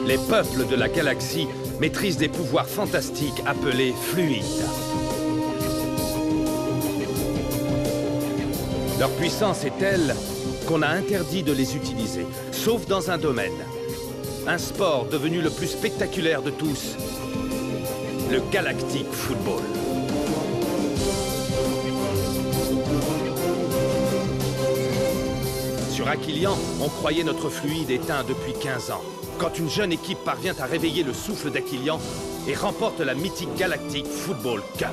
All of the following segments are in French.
Les peuples de la galaxie maîtrisent des pouvoirs fantastiques appelés fluides. Leur puissance est telle qu'on a interdit de les utiliser, sauf dans un domaine. Un sport devenu le plus spectaculaire de tous, le Galactic Football. Sur Aquilian, on croyait notre fluide éteint depuis 15 ans. Quand une jeune équipe parvient à réveiller le souffle d'Aquilian et remporte la mythique Galactic Football Cup.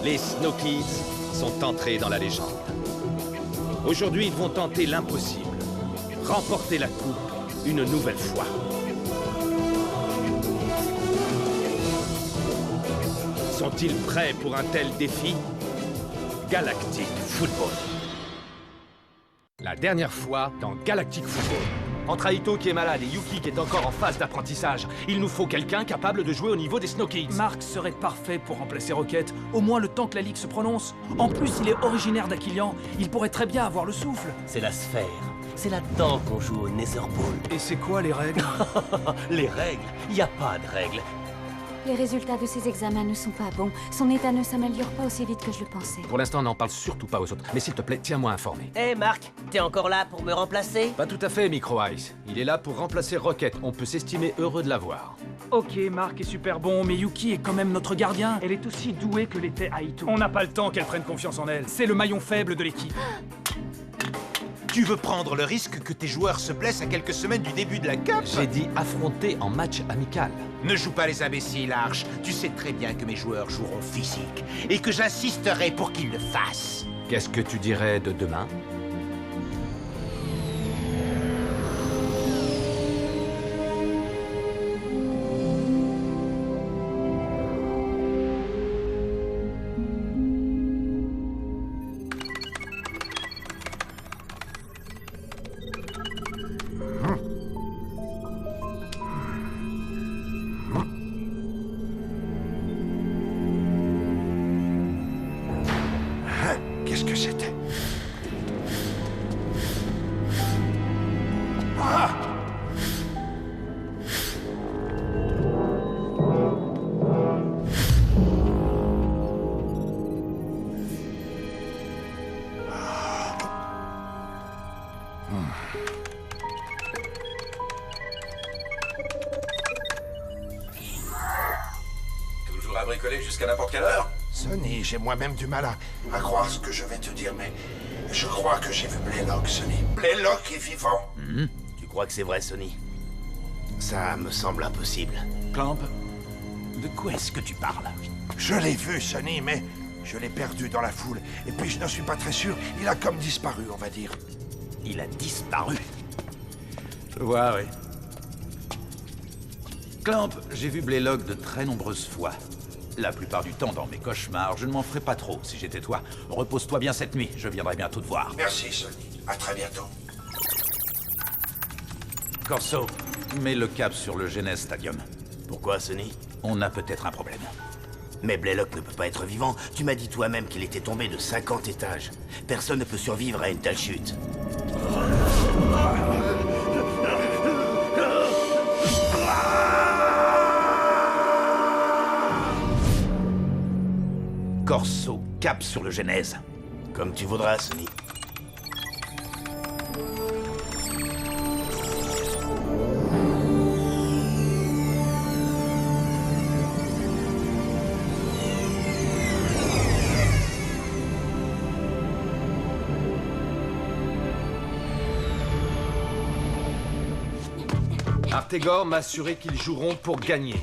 Les Snow Kids sont entrés dans la légende. Aujourd'hui, ils vont tenter l'impossible. Remporter la coupe une nouvelle fois. Sont-ils prêts pour un tel défi? Galactic Football. La dernière fois dans Galactic Football. Entre Aito qui est malade et Yuki qui est encore en phase d'apprentissage, il nous faut quelqu'un capable de jouer au niveau des Snow Kids. Mark serait parfait pour remplacer Rocket, au moins le temps que la Ligue se prononce. En plus, il est originaire d'Aquilian, il pourrait très bien avoir le souffle. C'est la sphère. C'est là-dedans qu'on joue au Netherpool. Et c'est quoi les règles? Les règles? Y a pas de règles. Les résultats de ses examens ne sont pas bons. Son état ne s'améliore pas aussi vite que je le pensais. Pour l'instant, n'en parle surtout pas aux autres. Mais s'il te plaît, tiens-moi informé. Hé Marc, t'es encore là pour me remplacer? Pas tout à fait, Micro Ice. Il est là pour remplacer Rocket. On peut s'estimer heureux de l'avoir. Ok, Mark est super bon, mais Yuki est quand même notre gardien. Elle est aussi douée que l'était Aito. On n'a pas le temps qu'elle prenne confiance en elle. C'est le maillon faible de l'équipe. Tu veux prendre le risque que tes joueurs se blessent à quelques semaines du début de la Cup? J'ai dit affronter en match amical. Ne joue pas les imbéciles, Arch. Tu sais très bien que mes joueurs joueront physique et que j'insisterai pour qu'ils le fassent. Qu'est-ce que tu dirais de demain? Qu'est-ce que c'était? Toujours à bricoler jusqu'à n'importe quelle heure? Sonny, j'ai moi-même du mal à croire ce que je vais te dire, mais je crois que j'ai vu Blaylock, Sonny. Blaylock est vivant. Tu crois que c'est vrai, Sonny? Ça me semble impossible. Clamp, de quoi est-ce que tu parles? Je l'ai vu, Sonny, mais je l'ai perdu dans la foule. Et puis je n'en suis pas très sûr, il a comme disparu, on va dire. Il a disparu. Je vois, oui. Clamp, j'ai vu Blaylock de très nombreuses fois. La plupart du temps dans mes cauchemars, je ne m'en ferai pas trop si j'étais toi. Repose-toi bien cette nuit, je viendrai bientôt te voir. Merci, Sonny. À très bientôt. Corso, mets le cap sur le Genes Stadium. Pourquoi, Sonny? On a peut-être un problème. Mais Blaylock ne peut pas être vivant. Tu m'as dit toi-même qu'il était tombé de 50 étages. Personne ne peut survivre à une telle chute. Corso, cap sur le Genèse. Comme tu voudras, Sonny. Artegor m'a assuré qu'ils joueront pour gagner.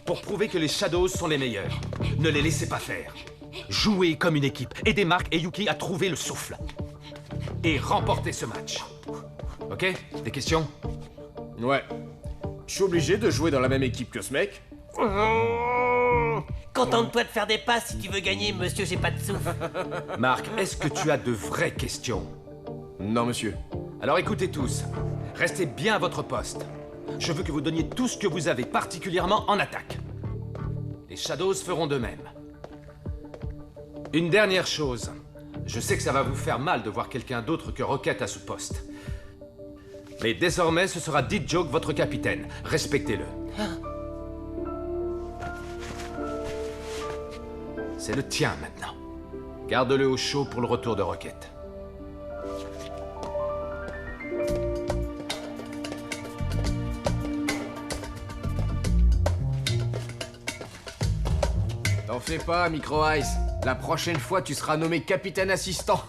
Pour prouver que les Shadows sont les meilleurs. Ne les laissez pas faire. Jouez comme une équipe. Aidez Mark et Yuki à trouver le souffle. Et remporter ce match. Ok? Des questions? Ouais. Je suis obligé de jouer dans la même équipe que ce mec? Contente-toi de faire des passes si tu veux gagner, monsieur, j'ai pas de souffle. Mark, est-ce que tu as de vraies questions? Non, monsieur. Alors écoutez tous. Restez bien à votre poste. Je veux que vous donniez tout ce que vous avez, particulièrement en attaque. Les Shadows feront de même. Une dernière chose. Je sais que ça va vous faire mal de voir quelqu'un d'autre que Rocket à ce poste. Mais désormais, ce sera D-Joke, votre capitaine. Respectez-le. C'est le tien, maintenant. Garde-le au chaud pour le retour de Rocket. T'en fais pas, Micro Ice. La prochaine fois, tu seras nommé capitaine assistant.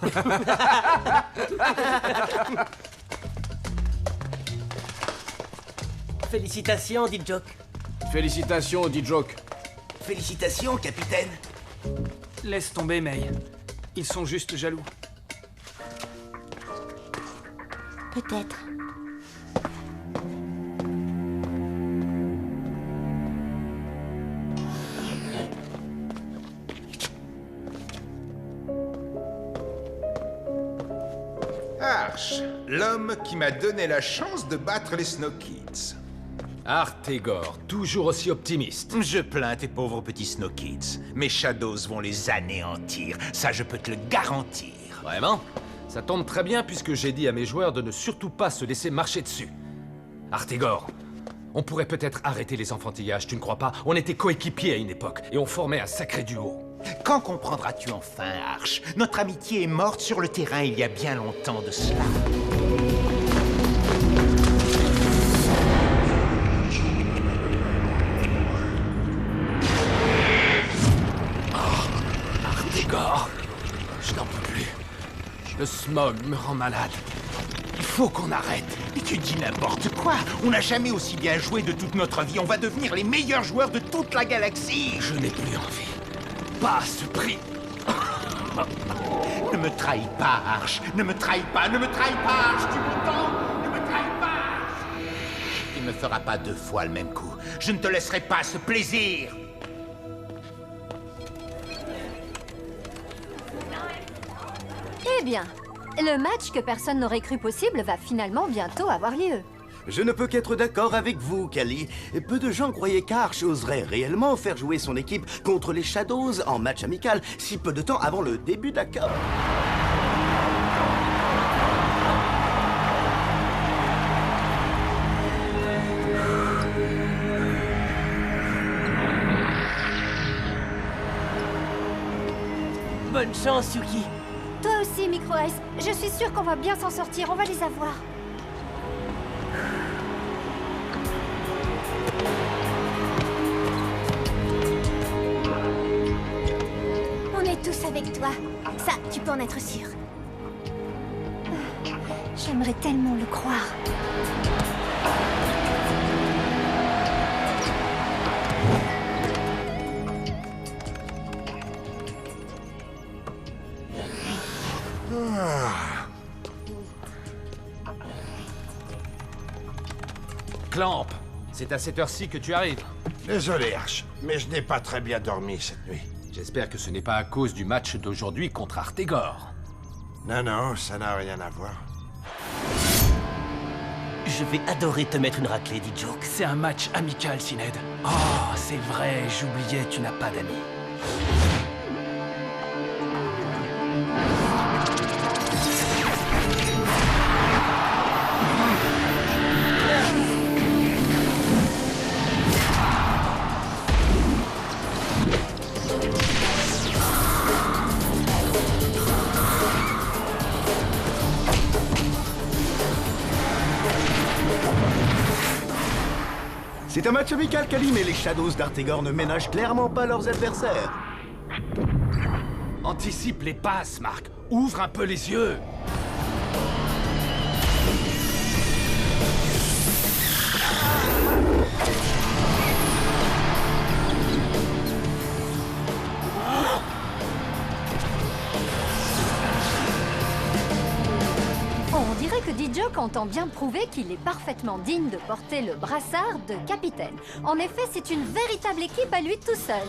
Félicitations, D-Joke. Félicitations, D-Joke. Félicitations, capitaine. Laisse tomber, May. Ils sont juste jaloux. Peut-être. Arch, l'homme qui m'a donné la chance de battre les Snow Kids. Artegor, toujours aussi optimiste. Je plains tes pauvres petits Snow Kids. Mes Shadows vont les anéantir. Ça, je peux te le garantir. Vraiment? Ça tombe très bien puisque j'ai dit à mes joueurs de ne surtout pas se laisser marcher dessus. Artegor, on pourrait peut-être arrêter les enfantillages, tu ne crois pas? On était coéquipiers à une époque et on formait un sacré duo. Quand comprendras-tu enfin, Arch? Notre amitié est morte sur le terrain il y a bien longtemps de cela. Artegor, je n'en peux plus. Le smog me rend malade. Il faut qu'on arrête. Et tu dis n'importe quoi. On n'a jamais aussi bien joué de toute notre vie. On va devenir les meilleurs joueurs de toute la galaxie. Je n'ai plus envie. Pas à ce prix. Ne me trahis pas, Arch. Ne me trahis pas, ne me trahis pas, Arch. Tu m'entends? Ne me trahis pas. Tu ne me feras pas deux fois le même coup. Je ne te laisserai pas ce plaisir. Eh bien, le match que personne n'aurait cru possible va finalement bientôt avoir lieu. Je ne peux qu'être d'accord avec vous, Callie. Peu de gens croyaient qu'Arch oserait réellement faire jouer son équipe contre les Shadows en match amical, si peu de temps avant le début de la Cup. Bonne chance, Yuki. Toi aussi, Micro Ice. Je suis sûre qu'on va bien s'en sortir. On va les avoir. On est tous avec toi. Ça, tu peux en être sûr. J'aimerais tellement le croire. Clamp, c'est à cette heure-ci que tu arrives. Désolé, Arch, mais je n'ai pas très bien dormi cette nuit. J'espère que ce n'est pas à cause du match d'aujourd'hui contre Artegor. Non, non, ça n'a rien à voir. Je vais adorer te mettre une raclée, D-Joke. C'est un match amical, Syned. Oh, c'est vrai, j'oubliais, tu n'as pas d'amis. C'est un match amical, Callie, mais les Shadows d'Artegor ne ménagent clairement pas leurs adversaires. Anticipe les passes, Marc. Ouvre un peu les yeux. On dirait que D-Joke entend bien prouver qu'il est parfaitement digne de porter le brassard de capitaine. En effet, c'est une véritable équipe à lui tout seul.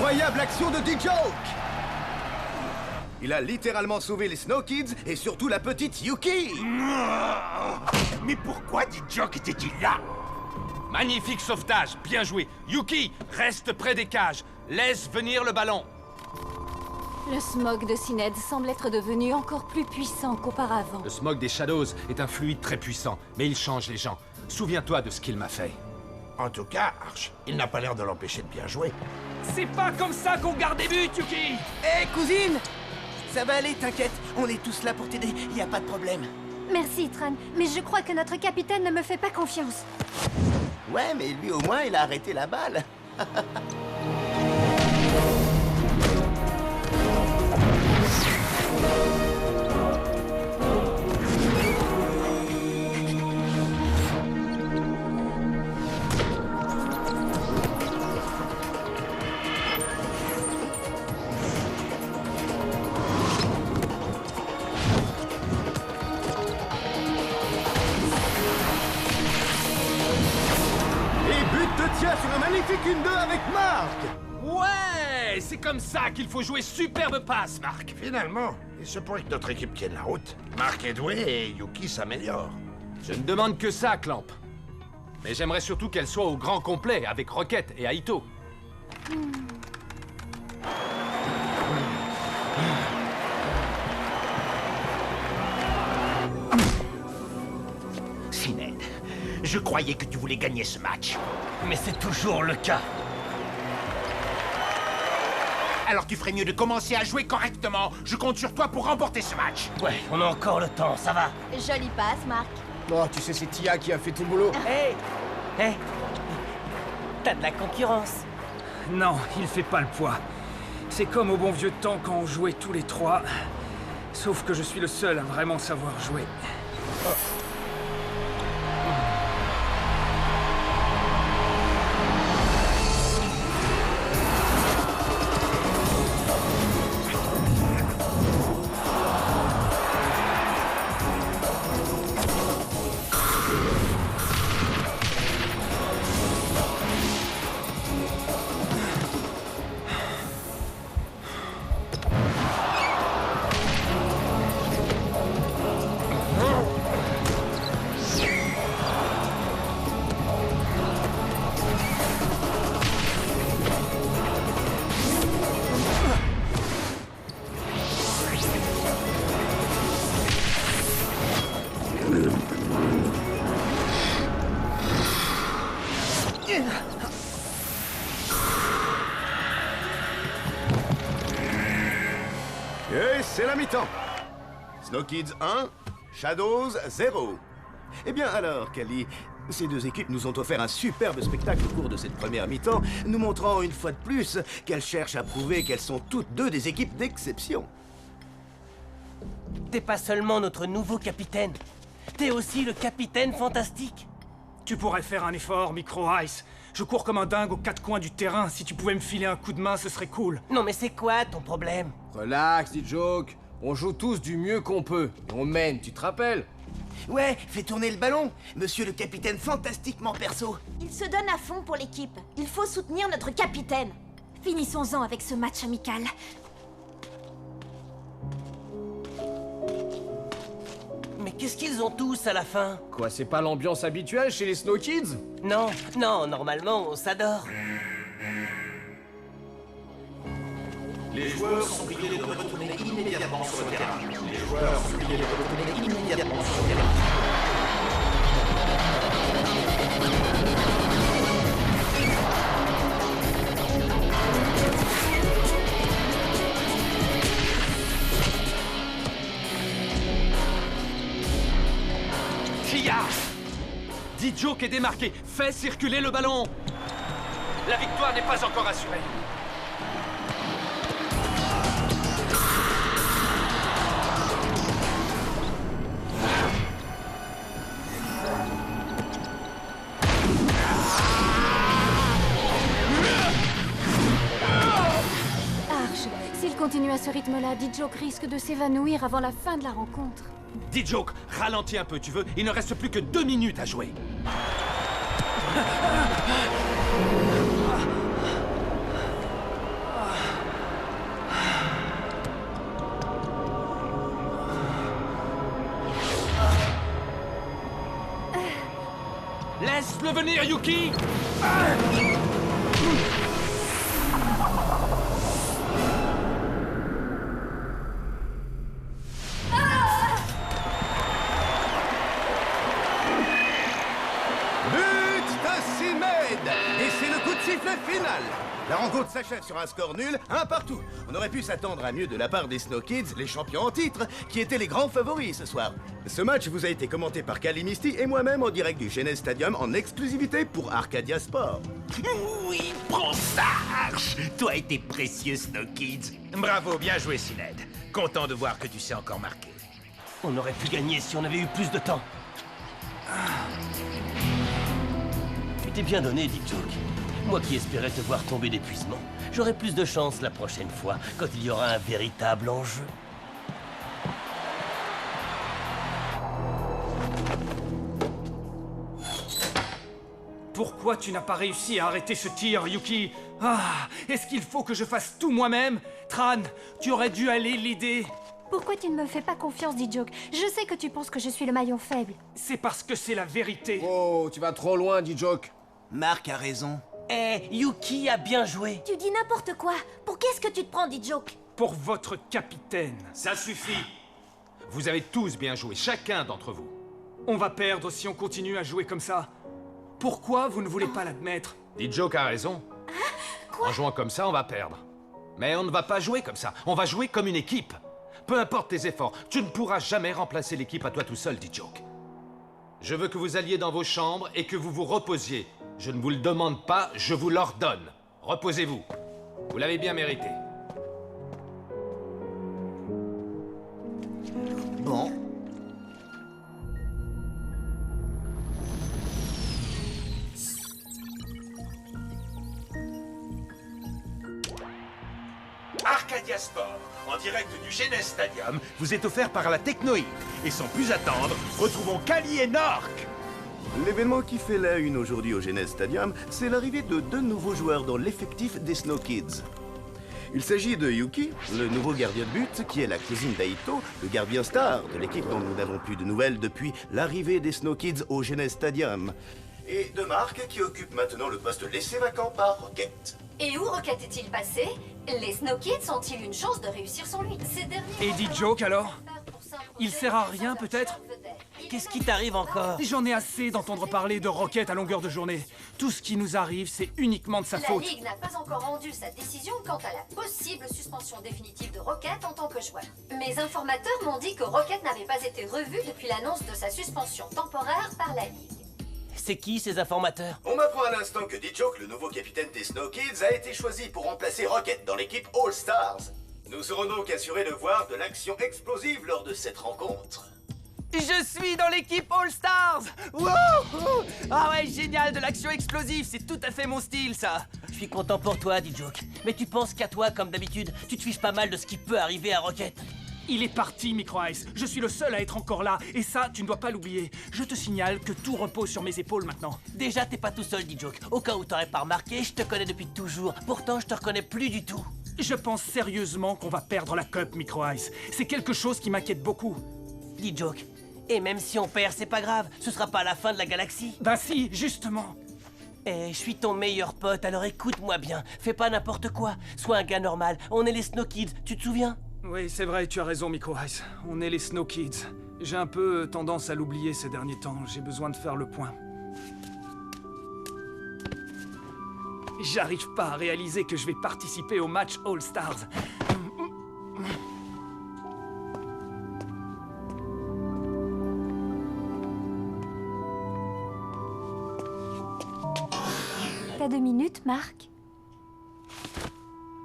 Incroyable action de D-Joke! Il a littéralement sauvé les Snow Kids et surtout la petite Yuki! Mais pourquoi D-Joke était-il là? Magnifique sauvetage, bien joué. Yuki, reste près des cages. Laisse venir le ballon. Le smog de Syned semble être devenu encore plus puissant qu'auparavant. Le smog des Shadows est un fluide très puissant, mais il change les gens. Souviens-toi de ce qu'il m'a fait. En tout cas, Arch, il n'a pas l'air de l'empêcher de bien jouer. C'est pas comme ça qu'on garde des buts, Yuki! Hé, cousine! Ça va aller, t'inquiète. On est tous là pour t'aider, y a pas de problème. Merci, Tran, mais je crois que notre capitaine ne me fait pas confiance. Ouais, mais lui au moins, il a arrêté la balle. Tiens, sur un magnifique 1-2 avec Marc! Ouais, c'est comme ça qu'il faut jouer superbe passe, Marc. Finalement, il se pourrait que notre équipe tienne la route. Marc est doué et Yuki s'améliore. Je ne demande que ça, Clamp. Mais j'aimerais surtout qu'elle soit au grand complet avec Rocket et Aito. Syned, je croyais que tu voulais gagner ce match. Mais c'est toujours le cas. Alors tu ferais mieux de commencer à jouer correctement. Je compte sur toi pour remporter ce match. Ouais, on a encore le temps, ça va. Jolie passe, Marc. Oh, tu sais, c'est Tia qui a fait tout le boulot. Hé T'as de la concurrence. Non, il fait pas le poids. C'est comme au bon vieux temps quand on jouait tous les trois. Sauf que je suis le seul à vraiment savoir jouer. Et c'est la mi-temps. Snow Kids 1, Shadows 0. Eh bien alors, Kali, ces deux équipes nous ont offert un superbe spectacle au cours de cette première mi-temps, nous montrant une fois de plus qu'elles cherchent à prouver qu'elles sont toutes deux des équipes d'exception. T'es pas seulement notre nouveau capitaine. T'es aussi le capitaine fantastique. Tu pourrais faire un effort, Micro Ice. Je cours comme un dingue aux quatre coins du terrain. Si tu pouvais me filer un coup de main, ce serait cool. Non mais c'est quoi ton problème? Relax, D-Joke. On joue tous du mieux qu'on peut. On mène, tu te rappelles? Ouais, fais tourner le ballon, monsieur le capitaine fantastiquement perso. Il se donne à fond pour l'équipe. Il faut soutenir notre capitaine. Finissons-en avec ce match amical. Mais qu'est-ce qu'ils ont tous à la fin? Quoi, c'est pas l'ambiance habituelle chez les Snow Kids? Non, non, normalement on s'adore. Les joueurs sont priés de retourner immédiatement sur le terrain. Les joueurs sont priés de retourner immédiatement sur le terrain. Tia! D-Joke est démarqué. Fais circuler le ballon. La victoire n'est pas encore assurée. Arch, s'il continue à ce rythme-là, D-Joke risque de s'évanouir avant la fin de la rencontre. D-Joke, ralentis un peu, tu veux? Il ne reste plus que 2 minutes à jouer. revenir, Yuki! Et c'est le coup de sifflet final. La rencontre s'achève sur un score nul, un partout. On aurait pu s'attendre à mieux de la part des Snow Kids, les champions en titre, qui étaient les grands favoris ce soir. Ce match vous a été commenté par Kali Misty et moi-même en direct du Genes Stadium en exclusivité pour Arcadia Sport. Oui, prends ça, Arch. Toi et tes précieux Snow Kids. Bravo, bien joué, Sinead. Content de voir que tu sais encore marquer. On aurait pu gagner si on avait eu plus de temps. Tu t'es bien donné, Dick Joke. Moi qui espérais te voir tomber d'épuisement, j'aurai plus de chance la prochaine fois, quand il y aura un véritable enjeu. Pourquoi tu n'as pas réussi à arrêter ce tir, Yuki? Ah, est-ce qu'il faut que je fasse tout moi-même? Tran, tu aurais dû aller l'aider. Pourquoi tu ne me fais pas confiance, Dijoke? Je sais que tu penses que je suis le maillon faible. C'est parce que c'est la vérité. Oh, tu vas trop loin, Dijoke. Marc a raison. Yuki a bien joué. Tu dis n'importe quoi. Pour qu'est-ce que tu te prends, Dijoke? Pour votre capitaine. Ça suffit. Vous avez tous bien joué, chacun d'entre vous. On va perdre si on continue à jouer comme ça. Pourquoi vous ne voulez pas l'admettre? Dijoke a raison. En jouant comme ça, on va perdre. Mais on ne va pas jouer comme ça. On va jouer comme une équipe. Peu importe tes efforts, tu ne pourras jamais remplacer l'équipe à toi tout seul, Dijoke. Je veux que vous alliez dans vos chambres et que vous vous reposiez. Je ne vous le demande pas, je vous l'ordonne. Reposez-vous. Vous l'avez bien mérité. Bon. Arcadia Sport, en direct du Genes Stadium, vous est offert par la Technoïde. Et sans plus attendre, retrouvons Kali et Nork. L'événement qui fait la une aujourd'hui au Genes Stadium, c'est l'arrivée de 2 nouveaux joueurs dans l'effectif des Snow Kids. Il s'agit de Yuki, le nouveau gardien de but, qui est la cousine d'Aito, le gardien star de l'équipe dont nous n'avons plus de nouvelles depuis l'arrivée des Snow Kids au Genes Stadium. Et de Marc, qui occupe maintenant le poste laissé vacant par Rocket. Et où Rocket est-il passé? Les Snow Kids ont-ils une chance de réussir sans lui? Ces derniers... Et Dijoke alors? Il sert à rien peut-être? Qu'est-ce qui t'arrive encore? J'en ai assez d'entendre parler de Rocket à longueur de journée. Tout ce qui nous arrive, c'est uniquement de sa faute. La Ligue n'a pas encore rendu sa décision quant à la possible suspension définitive de Rocket en tant que joueur. Mes informateurs m'ont dit que Rocket n'avait pas été revu depuis l'annonce de sa suspension temporaire par la Ligue. C'est qui ces informateurs? On m'apprend à l'instant que Dijoke, le nouveau capitaine des Snow Kids, a été choisi pour remplacer Rocket dans l'équipe All Stars. Nous serons donc assurés de voir de l'action explosive lors de cette rencontre. Je suis dans l'équipe All Stars! Wouhou! Ah ouais, génial, de l'action explosive, c'est tout à fait mon style, ça! Je suis content pour toi, Dijoke. Mais tu penses qu'à toi, comme d'habitude, tu te fiches pas mal de ce qui peut arriver à Rocket. Il est parti, Micro Ice. Je suis le seul à être encore là. Et ça, tu ne dois pas l'oublier. Je te signale que tout repose sur mes épaules maintenant. Déjà, t'es pas tout seul, Dijoke. Au cas où t'aurais pas remarqué, je te connais depuis toujours. Pourtant, je te reconnais plus du tout. Je pense sérieusement qu'on va perdre la Cup, Micro Ice. C'est quelque chose qui m'inquiète beaucoup. Dijoke. Et même si on perd, c'est pas grave. Ce sera pas la fin de la galaxie. Bah si, justement. Eh, je suis ton meilleur pote, alors écoute-moi bien. Fais pas n'importe quoi. Sois un gars normal. On est les Snow Kids, tu te souviens? Oui, c'est vrai, tu as raison, Micro Ice. On est les Snow Kids. J'ai un peu tendance à l'oublier ces derniers temps. J'ai besoin de faire le point. J'arrive pas à réaliser que je vais participer au match All Stars. T'as 2 minutes, Marc?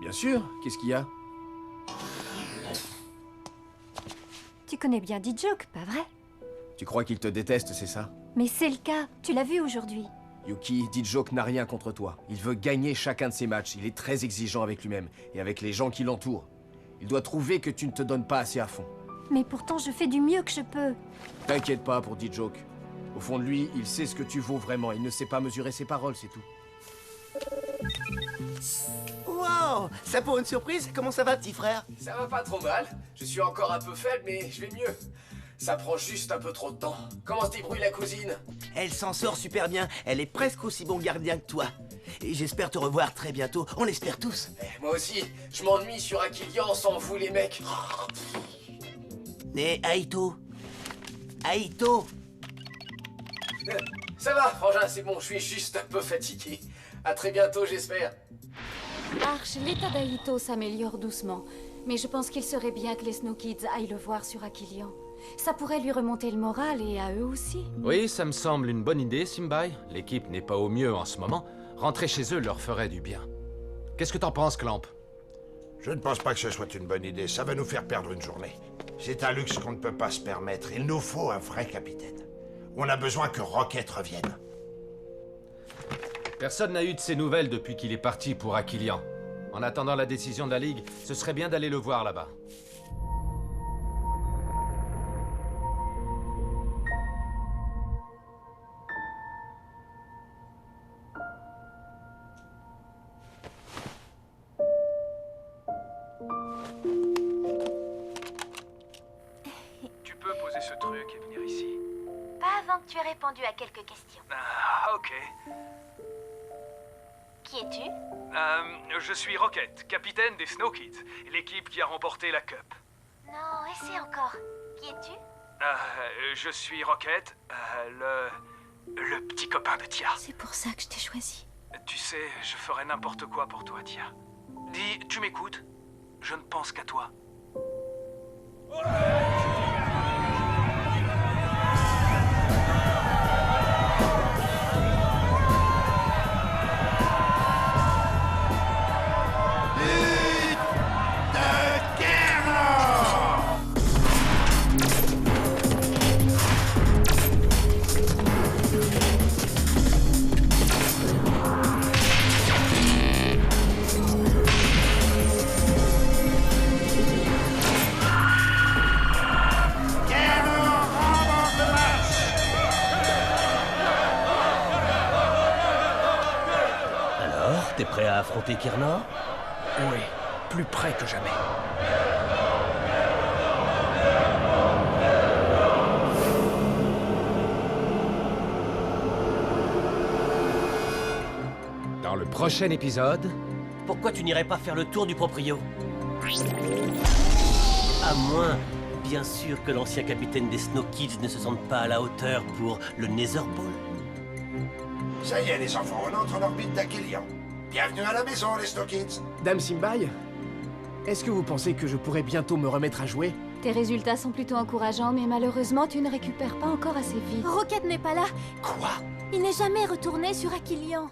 Bien sûr, qu'est-ce qu'il y a? Tu connais bien Dijoke, pas vrai? Tu crois qu'il te déteste, c'est ça? Mais c'est le cas, tu l'as vu aujourd'hui. Yuki, Dijoke n'a rien contre toi. Il veut gagner chacun de ses matchs. Il est très exigeant avec lui-même et avec les gens qui l'entourent. Il doit trouver que tu ne te donnes pas assez à fond. Mais pourtant, je fais du mieux que je peux. T'inquiète pas pour Dijoke. Au fond de lui, il sait ce que tu vaux vraiment. Il ne sait pas mesurer ses paroles, c'est tout. Wow! Ça pour une surprise? Comment ça va, petit frère? Ça va pas trop mal. Je suis encore un peu faible, mais je vais mieux. Ça prend juste un peu trop de temps. Comment se débrouille la cousine? Elle s'en sort super bien. Elle est presque aussi bon gardien que toi. Et j'espère te revoir très bientôt. On l'espère tous. Moi aussi, je m'ennuie sur Aquilian sans vous les mecs. Mais Aito... Aito... Ça va, frangin, c'est bon, je suis juste un peu fatigué. À très bientôt, j'espère. Arch, l'état d'Aito s'améliore doucement. Mais je pense qu'il serait bien que les Snow Kids aillent le voir sur Aquilian. Ça pourrait lui remonter le moral et à eux aussi. Oui, ça me semble une bonne idée, Simbai. L'équipe n'est pas au mieux en ce moment. Rentrer chez eux leur ferait du bien. Qu'est-ce que t'en penses, Clamp? Je ne pense pas que ce soit une bonne idée. Ça va nous faire perdre une journée. C'est un luxe qu'on ne peut pas se permettre. Il nous faut un vrai capitaine. On a besoin que Rocket revienne. Personne n'a eu de ses nouvelles depuis qu'il est parti pour Aquilian. En attendant la décision de la Ligue, ce serait bien d'aller le voir là-bas. Tu peux poser ce truc et venir ici. Pas avant que tu aies répondu à quelques questions. Ah, ok. Qui es-tu? Je suis Rocket, capitaine des Snow Kids, l'équipe qui a remporté la Cup. Non, essaie encore. Qui es-tu? Je suis Rocket, le petit copain de Tia. C'est pour ça que je t'ai choisi. Tu sais, je ferais n'importe quoi pour toi, Tia. Dis, tu m'écoutes? Je ne pense qu'à toi. T'es prêt à affronter Kernor? Oui, plus près que jamais. Dans le prochain épisode... Pourquoi tu n'irais pas faire le tour du proprio? À moins, bien sûr, que l'ancien capitaine des Snow Kids ne se sente pas à la hauteur pour le Netherball. Ça y est, les enfants, on entre en orbite d'Aquilian. Bienvenue à la maison, les Snow Kids. Dame Simbai, est-ce que vous pensez que je pourrais bientôt me remettre à jouer? Tes résultats sont plutôt encourageants, mais malheureusement, tu ne récupères pas encore assez vite. Rocket n'est pas là. Quoi? Il n'est jamais retourné sur Aquilian.